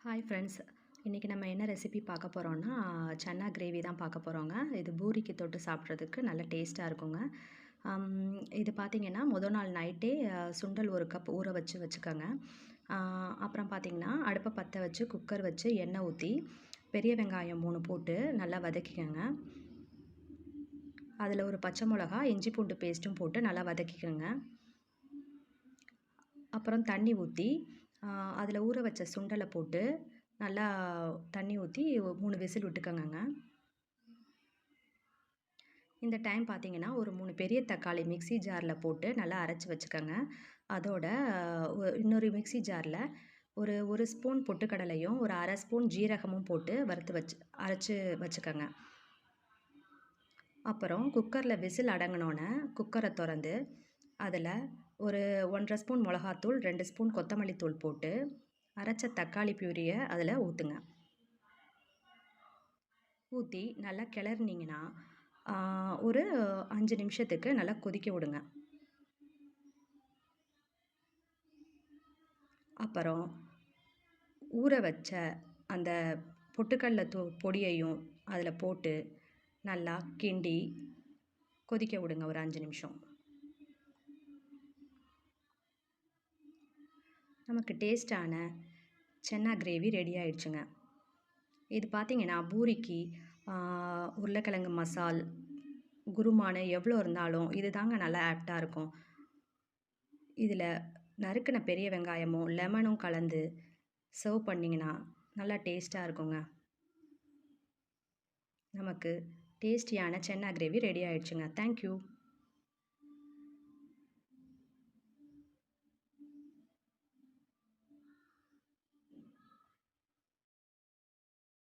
Hi friends. இன்றைக்கி நம்ம என்ன ரெசிபி பார்க்க போகிறோன்னா, சன்னா கிரேவி தான் பார்க்க போகிறோங்க. இது பூரிக்கு தொட்டு சாப்பிட்றதுக்கு நல்ல டேஸ்ட்டாக இருக்குங்க. இது பார்த்திங்கன்னா நாள் நைட்டே சுண்டல் 1 கப் ஊற வச்சுக்கோங்க. அப்புறம் பார்த்திங்கன்னா அடுப்பை பற்ற வச்சு குக்கர் வச்சு எண்ணெய் ஊற்றி பெரிய வெங்காயம் 3 போட்டு நல்லா வதக்கிக்கோங்க. அதில் ஒரு பச்சை மிளகா, இஞ்சி பூண்டு பேஸ்ட்டும் போட்டு நல்லா வதக்கிக்கோங்க. அப்புறம் தண்ணி ஊற்றி அதில் ஊற வச்ச சுண்டலை போட்டு நல்லா தண்ணி ஊற்றி 3 விசில் விட்டுக்கோங்க. இந்த டைம் பார்த்திங்கன்னா ஒரு 3 பெரிய தக்காளி மிக்ஸி ஜாரில் போட்டு நல்லா அரைச்சி வச்சுக்கோங்க. அதோட இன்னொரு மிக்ஸி ஜாரில் ஒரு ஸ்பூன் பொட்டுக்கடலையும் ஒரு அரை ஸ்பூன் ஜீரகமும் போட்டு அரைச்சி வச்சுக்கோங்க. அப்புறம் குக்கரில் விசில் அடங்கினோன்னே குக்கரை திறந்து அதில் ஒரு 1½ ஸ்பூன் மிளகாத்தூள், 2 ஸ்பூன் கொத்தமல்லி தூள் போட்டு அரைச்ச தக்காளி பியூரியை அதில் ஊற்றுங்க. ஊற்றி நல்லா கிளறினீங்கன்னா ஒரு 5 நிமிஷத்துக்கு நல்லா கொதிக்க விடுங்க. அப்புறம் ஊற வச்ச அந்த பொட்டுக்கடலை பொடியையும் அதில் போட்டு நல்லா கிண்டி கொதிக்க விடுங்க ஒரு 5 நிமிஷம். நமக்கு டேஸ்டான சன்னா கிரேவி ரெடி ஆயிடுச்சுங்க. இது பார்த்திங்கன்னா பூரிக்கு உருளைக்கிழங்கு மசால், குருமானு எவ்வளோ இருந்தாலும் இது தாங்க நல்லா ஆப்டாக இருக்கும். இதில் நறுக்கின பெரிய வெங்காயமும் லெமனும் கலந்து சர்வ் பண்ணிங்கன்னா நல்லா டேஸ்ட்டாக இருக்குங்க. நமக்கு டேஸ்டியான சன்னா கிரேவி ரெடி ஆயிடுச்சுங்க. தேங்க்யூ.